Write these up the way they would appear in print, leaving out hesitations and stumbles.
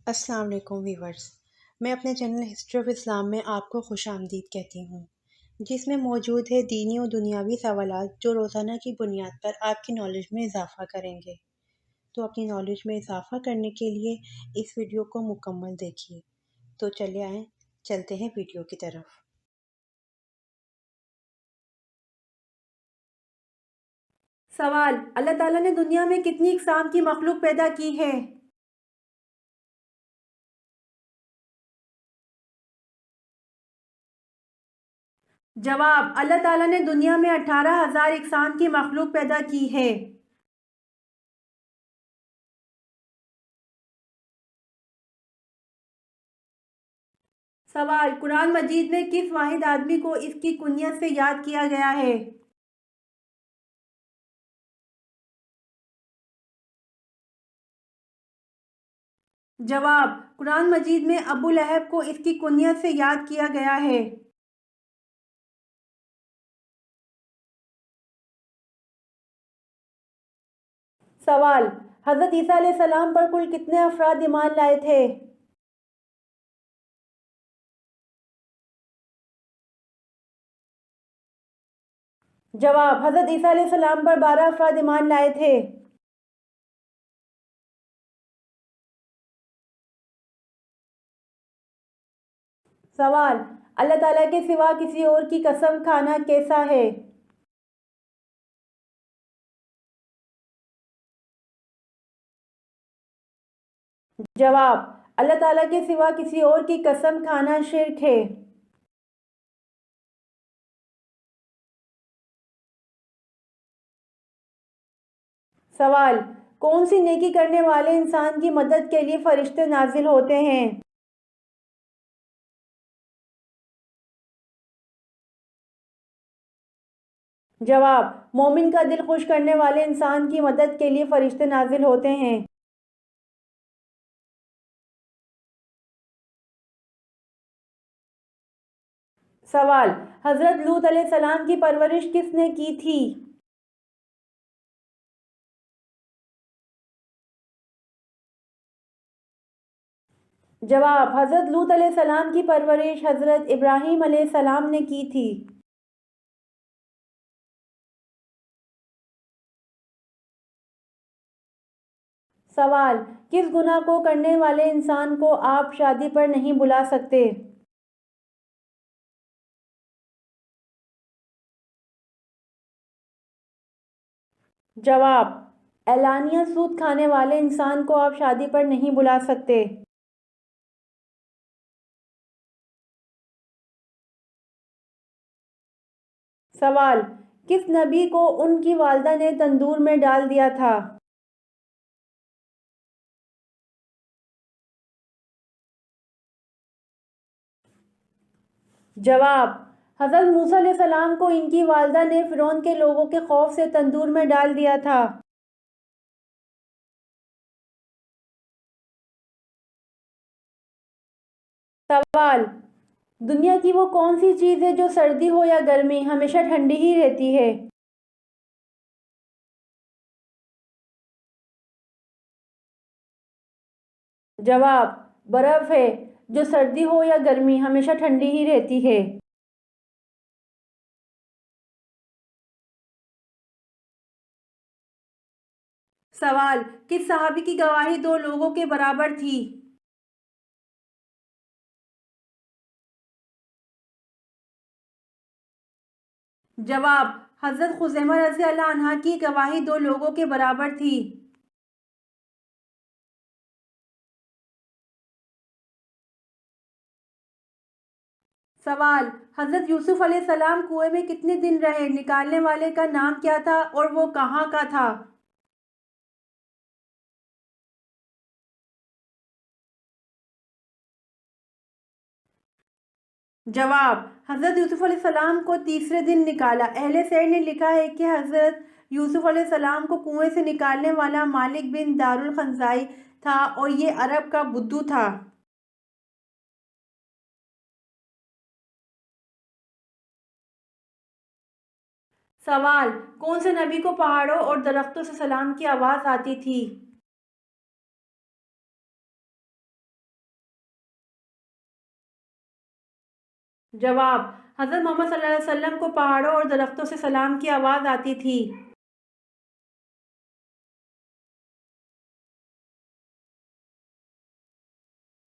السلام علیکم ویورز، میں اپنے چینل ہسٹری آف اسلام میں آپ کو خوش آمدید کہتی ہوں، جس میں موجود ہے دینی و دنیاوی سوالات جو روزانہ کی بنیاد پر آپ کی نالج میں اضافہ کریں گے۔ تو اپنی نالج میں اضافہ کرنے کے لیے اس ویڈیو کو مکمل دیکھیے۔ تو چلے آئیں، چلتے ہیں ویڈیو کی طرف۔ سوال: اللہ تعالیٰ نے دنیا میں کتنی اقسام کی مخلوق پیدا کی ہے؟ جواب: اللہ تعالیٰ نے دنیا میں 18,000 اقسام کی مخلوق پیدا کی ہے۔ سوال: قرآن مجید میں کس واحد آدمی کو اس کی کنیت سے یاد کیا گیا ہے؟ جواب: قرآن مجید میں ابو لہب کو اس کی کنیت سے یاد کیا گیا ہے۔ سوال: حضرت عیسیٰ علیہ السلام پر کل کتنے افراد ایمان لائے تھے؟ جواب: حضرت عیسیٰ علیہ السلام پر 12 افراد ایمان لائے تھے۔ سوال: اللہ تعالیٰ کے سوا کسی اور کی قسم کھانا کیسا ہے؟ جواب: اللہ تعالیٰ کے سوا کسی اور کی قسم کھانا شرک ہے۔ سوال: کون سی نیکی کرنے والے انسان کی مدد کے لیے فرشتے نازل ہوتے ہیں؟ جواب: مومن کا دل خوش کرنے والے انسان کی مدد کے لیے فرشتے نازل ہوتے ہیں۔ سوال: حضرت لوط علیہ السلام کی پرورش کس نے کی تھی؟ جواب: حضرت لوط علیہ السلام کی پرورش حضرت ابراہیم علیہ السلام نے کی تھی۔ سوال: کس گناہ کو کرنے والے انسان کو آپ شادی پر نہیں بلا سکتے؟ جواب: اعلانیہ سود کھانے والے انسان کو آپ شادی پر نہیں بلا سکتے۔ سوال: کس نبی کو ان کی والدہ نے تندور میں ڈال دیا تھا؟ جواب: حضرت موسیٰ علیہ السلام کو ان کی والدہ نے فرعون کے لوگوں کے خوف سے تندور میں ڈال دیا تھا۔ سوال: دنیا کی وہ کون سی چیز ہے جو سردی ہو یا گرمی ہمیشہ ٹھنڈی ہی رہتی ہے؟ جواب: برف ہے، جو سردی ہو یا گرمی ہمیشہ ٹھنڈی ہی رہتی ہے۔ سوال: کس صحابی کی گواہی دو لوگوں کے برابر تھی؟ جواب: حضرت خزیمہ رضی اللہ عنہ کی گواہی دو لوگوں کے برابر تھی۔ سوال: حضرت یوسف علیہ السلام کنویں میں کتنے دن رہے؟ نکالنے والے کا نام کیا تھا اور وہ کہاں کا تھا؟ جواب: حضرت یوسف علیہ السلام کو تیسرے دن نکالا۔ اہل سیر نے لکھا ہے کہ حضرت یوسف علیہ السلام کو کنویں سے نکالنے والا مالک بن دار الخزاعی تھا اور یہ عرب کا بدو تھا۔ سوال: کون سے نبی کو پہاڑوں اور درختوں سے سلام کی آواز آتی تھی؟ جواب: حضرت محمد صلی اللہ علیہ وسلم کو پہاڑوں اور درختوں سے سلام کی آواز آتی تھی۔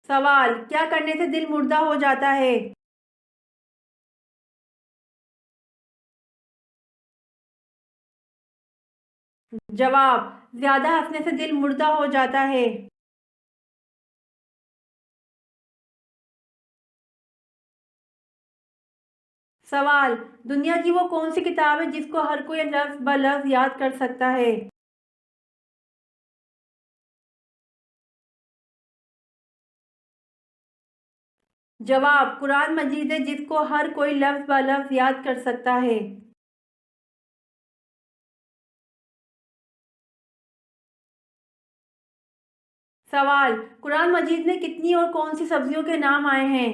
سوال: کیا کرنے سے دل مردہ ہو جاتا ہے؟ جواب: زیادہ ہنسنے سے دل مردہ ہو جاتا ہے۔ سوال: دنیا کی وہ کون سی کتاب ہے جس کو ہر کوئی لفظ بہ لفظ یاد کر سکتا ہے؟ جواب: قرآن مجید ہے جس کو ہر کوئی لفظ بہ لفظ یاد کر سکتا ہے۔ سوال: قرآن مجید میں کتنی اور کون سی سبزیوں کے نام آئے ہیں؟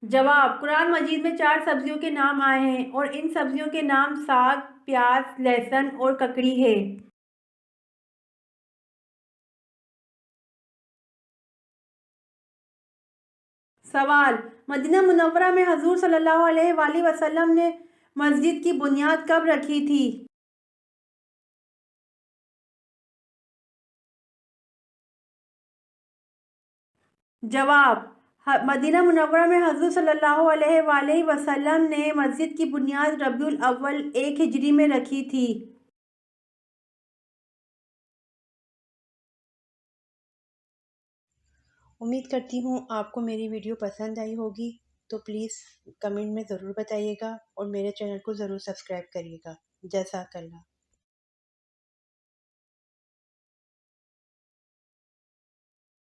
جواب: قرآن مجید میں 4 سبزیوں کے نام آئے ہیں اور ان سبزیوں کے نام ساگ، پیاز، لہسن اور ککڑی ہے۔ سوال: مدینہ منورہ میں حضور صلی اللہ علیہ وآلہ وسلم نے مسجد کی بنیاد کب رکھی تھی؟ جواب: مدینہ منورہ میں حضور صلی اللہ علیہ وآلہ وسلم نے مسجد کی بنیاد ربیع الاول 1 ہجری میں رکھی تھی۔ امید کرتی ہوں آپ کو میری ویڈیو پسند آئی ہوگی، تو پلیز کمنٹ میں ضرور بتائیے گا اور میرے چینل کو ضرور سبسکرائب کریے گا۔ جزاک اللہ۔